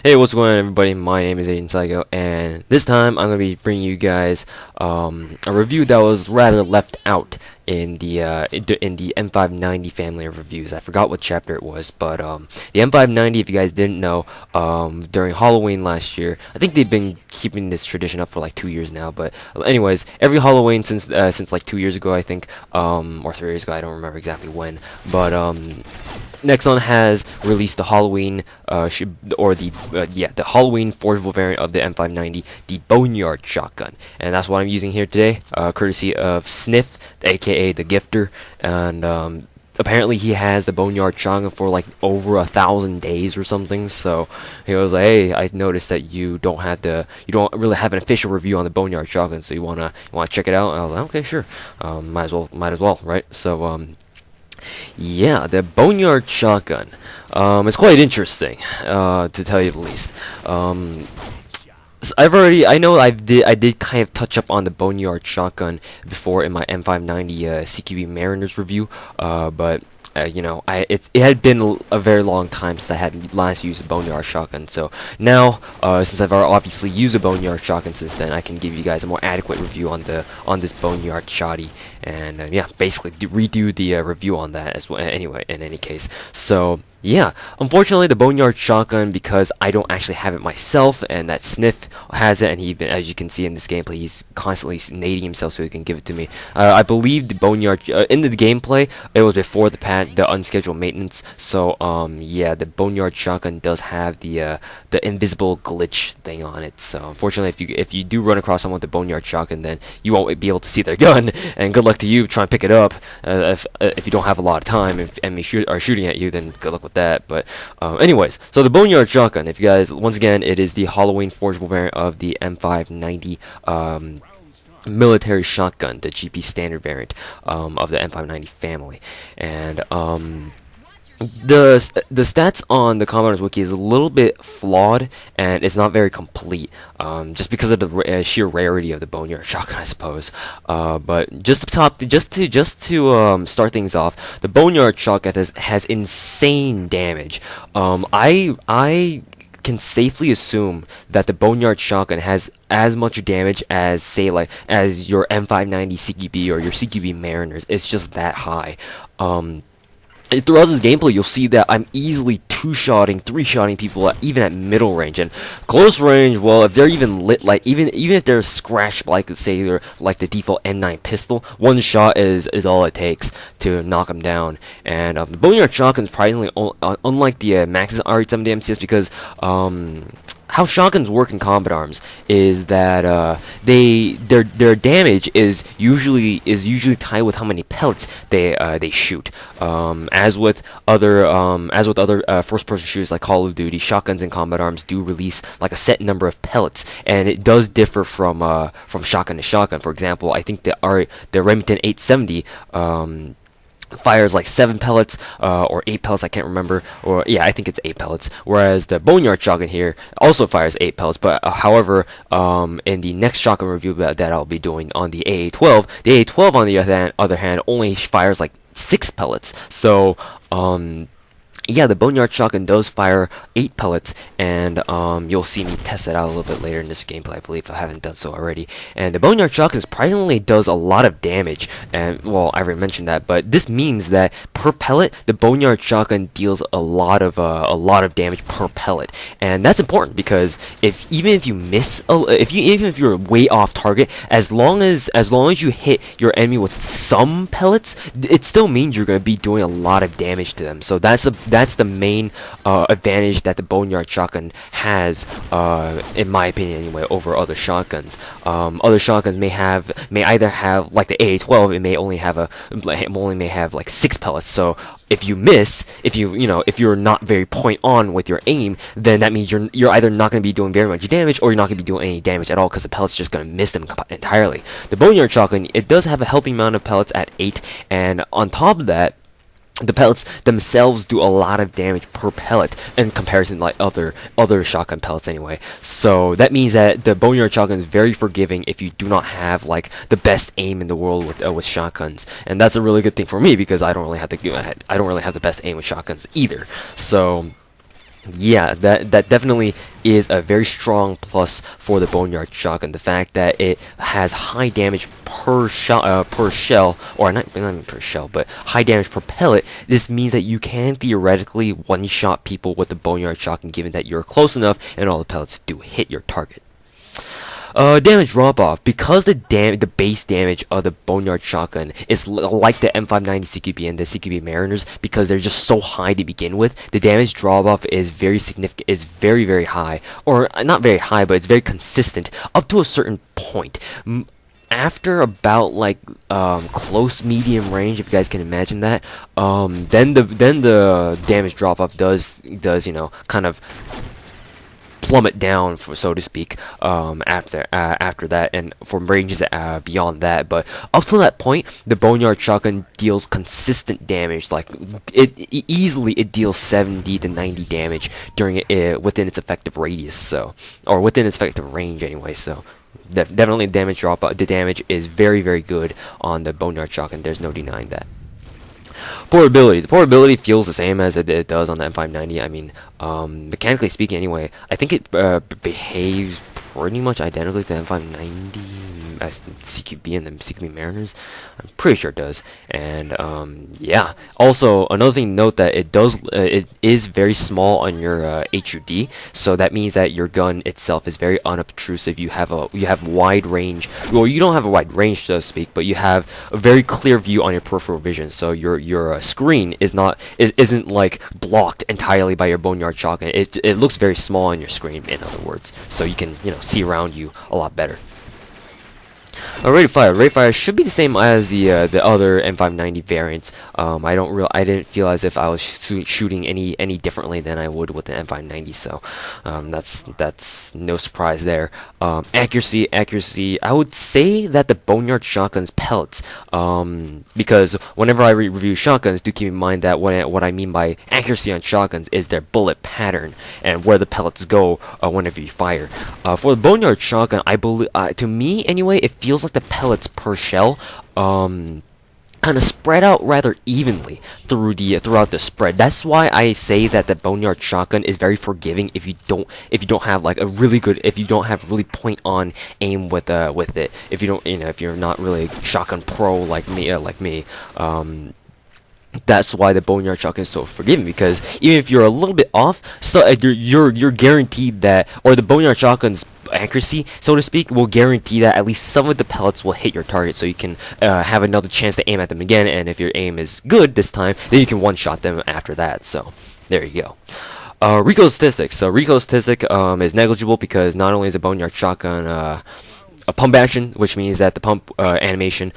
Hey, what's going on, everybody? My name is Agent Psycho, and this time I'm going to be bringing you guys a review that was rather left out in the M590 family of reviews. I forgot what chapter it was, but the M590, if you guys didn't know, during Halloween last year, I think they've been keeping this tradition up for like 2 years now. But anyways, every Halloween since like 2 years ago, I think, or 3 years ago, I don't remember exactly when, but Nexon has released the Halloween, the Halloween forgeable variant of the M590, the Boneyard Shotgun, and that's what I'm using here today, courtesy of Sniff, aka the Gifter, and apparently he has the Boneyard Shotgun for like over 1,000 days or something. So he was like, "Hey, I noticed that you don't really have an official review on the Boneyard Shotgun, so you wanna check it out?" And I was like, "Okay, sure, might as well, right?" So yeah, the Boneyard Shotgun. It's quite interesting, to tell you the least. I did kind of touch up on the Boneyard Shotgun before in my M590 CQB Mariners review, but it had been a very long time since I had last used a Boneyard Shotgun. So now, since I've obviously used a Boneyard Shotgun since then, I can give you guys a more adequate review on this Boneyard Shotty, and yeah, basically redo the review on that as well. Anyway, in any case, so. Yeah, unfortunately the Boneyard Shotgun, because I don't actually have it myself, and that Sniff has it, and as you can see in this gameplay, he's constantly nading himself so he can give it to me. I believe the Boneyard, in the gameplay, it was before the unscheduled maintenance, so yeah, the Boneyard Shotgun does have the invisible glitch thing on it. So unfortunately, if you do run across someone with the Boneyard Shotgun, then you won't be able to see their gun, and good luck to you trying to pick it up. If you don't have a lot of time, if enemies are shooting at you, then good luck with that. But anyways, so the Boneyard Shotgun, if you guys, once again, it is the Halloween forgeable variant of the M590 military shotgun, the GP standard variant of the M590 family. And the stats on the Commander's Wiki is a little bit flawed, and it's not very complete, just because of the sheer rarity of the Boneyard Shotgun, I suppose. But just to start things off, the Boneyard Shotgun has insane damage. I can safely assume that the Boneyard Shotgun has as much damage as, say, as your M590 CQB or your CQB Mariners. It's just that high. Throughout this gameplay, you'll see that I'm easily 2-shotting, 3-shotting people even at middle range, and close range. Well, if they're even lit, even if they're scratched, like say they're like the default M9 pistol, one shot is all it takes to knock them down. And the Boneyard Shotgun is surprisingly unlike the Max's R870 MCS, because how shotguns work in combat arms is that their damage is usually tied with how many pellets they shoot. As with other first-person shooters like Call of Duty, shotguns in combat arms do release like a set number of pellets, and it does differ from shotgun to shotgun. For example, I think the Remington 870 fires like 7 pellets or 8 pellets, I can't remember, or yeah, I think it's 8 pellets, whereas the Boneyard Shotgun here also fires 8 pellets. But however, in the next shotgun review that I'll be doing on the AA-12, the AA-12 on the other hand only fires like 6 pellets. So yeah, the Boneyard Shotgun does fire 8 pellets, and you'll see me test that out a little bit later in this gameplay, I believe, if I haven't done so already. And the Boneyard Shotgun surprisingly does a lot of damage, and well, I already mentioned that, but this means that per pellet, the Boneyard Shotgun deals a lot of damage per pellet, and that's important because even if you miss, even if you're way off target, as long as you hit your enemy with some pellets, it still means you're going to be doing a lot of damage to them. So that's the main advantage that the Boneyard Shotgun has, in my opinion anyway, over other shotguns. Other shotguns may either have, like the AA-12, it may only have like 6 pellets. So if you miss, if you're not very point on with your aim, then that means you're either not going to be doing very much damage, or you're not going to be doing any damage at all, because the pellet's just going to miss them entirely. The Boneyard Shotgun, it does have a healthy amount of pellets at 8, and on top of that, the pellets themselves do a lot of damage per pellet in comparison to like other shotgun pellets anyway. So that means that the Boneyard Shotgun is very forgiving if you do not have like the best aim in the world with shotguns, and that's a really good thing for me because I don't really have the best aim with shotguns either. So Yeah, that definitely is a very strong plus for the Boneyard Shotgun. The fact that it has high damage per shot, per shell, or not even per shell, but high damage per pellet. This means that you can theoretically one-shot people with the Boneyard Shotgun, given that you're close enough and all the pellets do hit your target. Damage drop-off. Because the base damage of the Boneyard Shotgun is like the M590 CQB and the CQB Mariners, because they're just so high to begin with, the damage drop-off is very significant, is very, very high. Or, not very high, but it's very consistent, up to a certain point. After about like close medium range, if you guys can imagine that, then the damage drop-off does kind of plummet down, so to speak, after that, and from ranges beyond that. But up to that point, the Boneyard Shotgun deals consistent damage. Like it deals 70 to 90 damage during within its effective radius, or within its effective range anyway. So definitely damage drop. The damage is very, very good on the Boneyard Shotgun. There's no denying that. Portability. The portability feels the same as it does on the M590. I mean, mechanically speaking, anyway, I think it behaves pretty much identically to the M590 as CQB and the CQB Mariners. I'm pretty sure it does. And yeah. Also, another thing to note that it is very small on your HUD, so that means that your gun itself is very unobtrusive. You have wide range. Well, you don't have a wide range, so to speak, but you have a very clear view on your peripheral vision. So your screen isn't like blocked entirely by your Boneyard Shotgun. It looks very small on your screen, in other words, so you can see around you a lot better. Rate of fire should be the same as the other M590 variants. I didn't feel as if I was shooting any differently than I would with the M590, so that's no surprise there. Accuracy. I would say that the Boneyard Shotgun's pellets, because whenever I review shotguns, do keep in mind that what I mean by accuracy on shotguns is their bullet pattern and where the pellets go whenever you fire. For the Boneyard Shotgun, I believe, to me anyway, it feels like the pellets per shell kind of spread out rather evenly throughout the spread. That's why I say that the Boneyard Shotgun is very forgiving if you don't have like a really good, if you don't have really point on aim with it. If you don't, if you're not really shotgun pro like me. That's why the Boneyard Shotgun is so forgiving, because even if you're a little bit off, so you're guaranteed that, or the Boneyard Shotgun's accuracy, so to speak, will guarantee that at least some of the pellets will hit your target, so you can have another chance to aim at them again. And if your aim is good this time, then you can one-shot them after that. So there you go. Recoil statistics. So recoil statistic is negligible, because not only is a Boneyard Shotgun a pump action, which means that the pump animation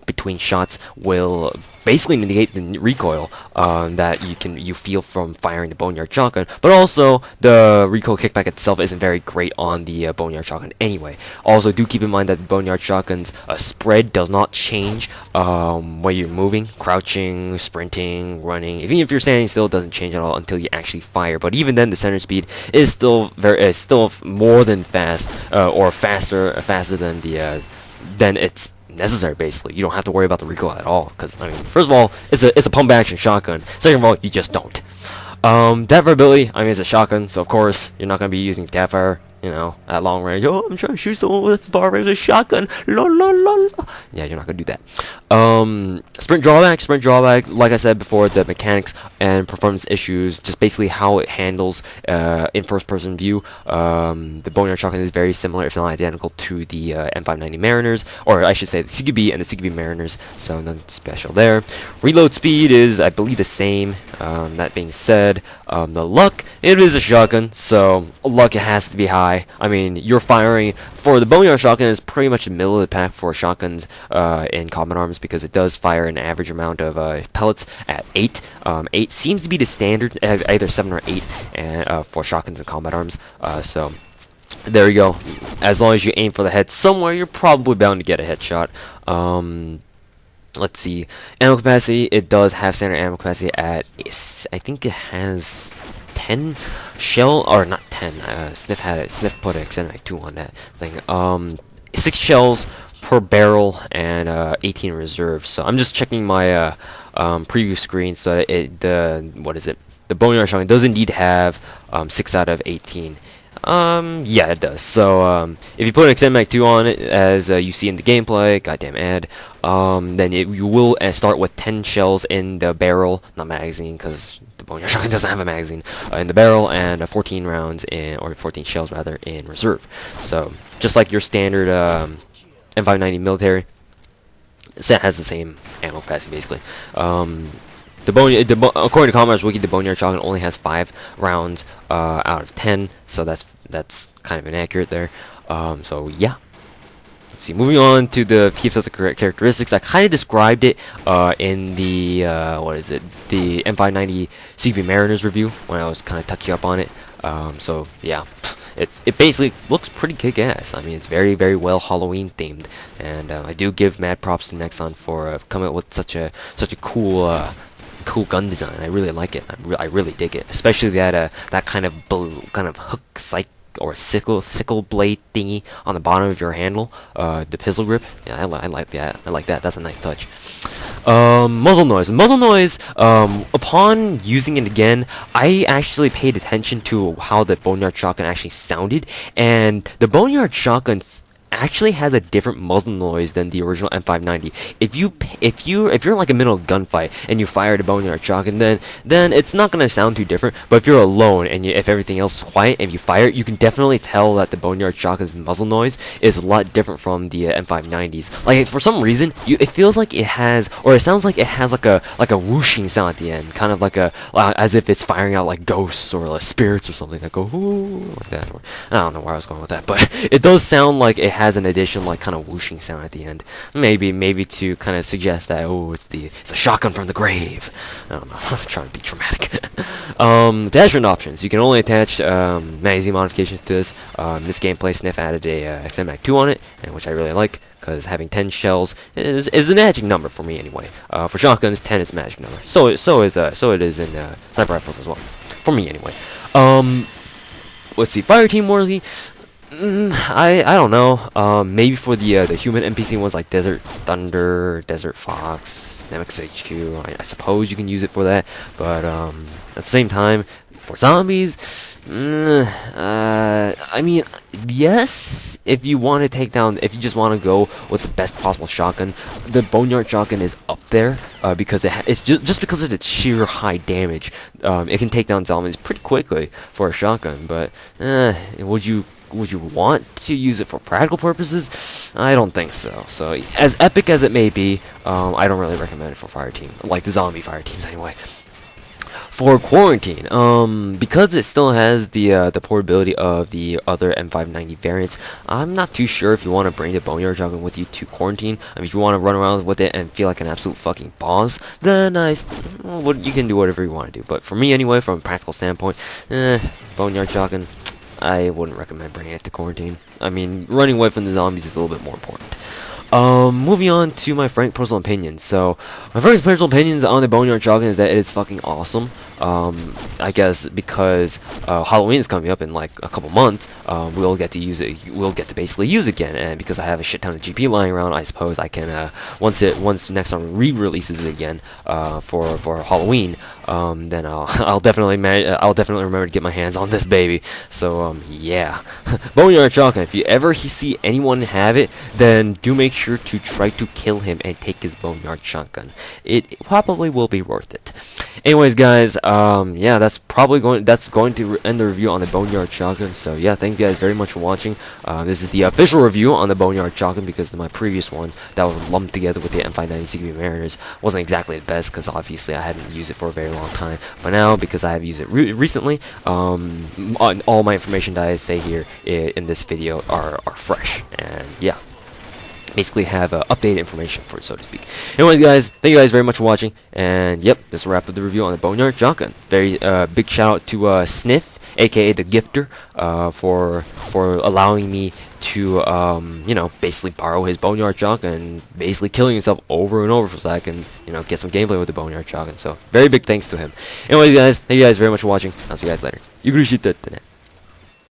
between shots will basically negate the recoil that you feel from firing the Boneyard Shotgun, but also the recoil kickback itself isn't very great on the Boneyard Shotgun anyway. Also, do keep in mind that the Boneyard Shotgun's spread does not change when you're moving, crouching, sprinting, running. Even if you're standing still, it doesn't change at all until you actually fire. But even then, the center speed is still more than fast, or faster than it's necessary. Basically, you don't have to worry about the recoil at all, because I mean, first of all, it's a pump action shotgun. Second of all, you just don't. Tapfire Ability, I mean, it's a shotgun, so of course you're not gonna be using Tapfire, at long range. Oh, I'm trying to shoot someone with bar range with a shotgun. Yeah, you're not gonna do that. Sprint drawback, like I said before, the mechanics and performance issues, just basically how it handles in first-person view. The Boneyard Shotgun is very similar, if not identical, to the M590 Mariners, or I should say the CQB and the CQB Mariners, so nothing special there. Reload speed is, I believe, the same. That being said, the luck, it is a shotgun, so luck, it has to be high. I mean, you're firing for the Boneyard Shotgun is pretty much the middle of the pack for shotguns in combat arms, because it does fire an average amount of pellets at 8. 8 seems to be the standard, either 7 or 8, and for shotguns and combat arms. So there you go. As long as you aim for the head somewhere, you're probably bound to get a headshot. Let's see. Ammo capacity, it does have standard ammo capacity at, I think it has 10 shell, or not 10, Sniff had it. Sniff put an extended 2 on that thing. 6 shells per barrel and 18 reserve. So I'm just checking my preview screen so that the Boneyard Shotgun does indeed have 6 out of 18. Yeah, it does. So, if you put an Extended Mag 2 on it, as you see in the gameplay, goddamn ad, then you will start with 10 shells in the barrel, not magazine, because the Boneyard Shotgun doesn't have a magazine, in the barrel, and 14 rounds in, or 14 shells rather, in reserve. So, just like your standard M590 Military, set has the same ammo capacity, basically. According to Commonwealth's Wiki, the Boneyard Shotgun only has 5 rounds out of 10, so that's kind of inaccurate there. So yeah. Let's see. Moving on to the key physical characteristics, I kind of described it in the the M590 CQB Mariners review when I was kind of touching up on it. So yeah. It basically looks pretty kick-ass. I mean, it's very, very well Halloween themed, and I do give mad props to Nexon for coming up with such a cool gun design. I really like it. I really dig it, especially that kind of hook sight or sickle blade thingy on the bottom of your handle, the pistol grip. Yeah, I like that. I like that. That's a nice touch. Muzzle noise. Muzzle noise, upon using it again, I actually paid attention to how the Boneyard Shotgun actually sounded, and the Boneyard Shotgun actually has a different muzzle noise than the original M590. If you're in like a middle gunfight and you fire the Boneyard Shotgun, then it's not gonna sound too different. But if you're alone and if everything else is quiet and you fire it, you can definitely tell that the Boneyard Shotgun's muzzle noise is a lot different from the M590s. Like, for some reason, it feels like it has, or it sounds like it has like a whooshing sound at the end, kind of like as if it's firing out like ghosts or like spirits or something that go ooh like that. Or, I don't know where I was going with that, but it does sound like it has an addition like kind of whooshing sound at the end. Maybe to kind of suggest that it's a shotgun from the grave. I don't know. I'm trying to be dramatic. Attachment options. You can only attach magazine modifications to this. This gameplay, Sniff added a Extended Mag 2 on it, and which I really like, because having 10 shells is the magic number for me anyway. For shotguns, 10 is the magic number. So it is in sniper rifles as well. For me anyway. Let's see. Fire team worthy. I don't know. Maybe for the human NPC ones like Desert Thunder, Desert Fox, Nemix HQ, I suppose you can use it for that. But at the same time, for zombies, I mean, yes, if you want to take down, if you just want to go with the best possible shotgun, the Boneyard Shotgun is up there because it's just because of its sheer high damage. It can take down zombies pretty quickly for a shotgun. But would you want to use it for practical purposes? I don't think so. So, as epic as it may be, I don't really recommend it for fire team, like the zombie fire teams anyway. For quarantine, because it still has the portability of the other M590 variants, I'm not too sure if you want to bring the Boneyard Shotgun with you to quarantine. I mean, if you want to run around with it and feel like an absolute fucking boss, then you can do whatever you want to do. But for me anyway, from a practical standpoint, Boneyard Shotgun, I wouldn't recommend bringing it to quarantine. I mean, running away from the zombies is a little bit more important. Moving on to my frank personal opinions. So, my frank personal opinions on the Boneyard Shotgun is that it is fucking awesome. I guess because Halloween is coming up in like a couple months, we'll get to use it. We'll get to basically use it again, and because I have a shit ton of GP lying around, I suppose I can once Nexon re-releases it again for Halloween, then I'll definitely remember to get my hands on this baby. So yeah, Boneyard Shotgun. If you ever see anyone have it, then do make sure to try to kill him and take his Boneyard Shotgun. It probably will be worth it. Anyways, guys, yeah, that's going to end the review on the Boneyard Shotgun. So yeah, thank you guys very much for watching. This is the official review on the Boneyard Shotgun, because my previous one that was lumped together with the M590 CQB Mariners wasn't exactly the best, because obviously I hadn't used it for a very long time. But now, because I have used it recently, all my information that I say here in this video are fresh, and yeah, basically have updated information for it, so to speak. Anyways, guys, thank you guys very much for watching, and yep, this is a wrap of the review on the Boneyard Shotgun. Very big shout out to Sniff, aka the Gifter, for allowing me to basically borrow his Boneyard Shotgun and basically killing himself over and over so I can get some gameplay with the Boneyard Shotgun. So very big thanks to him. Anyways, guys, thank you guys very much for watching. I'll see you guys later. You appreciate that.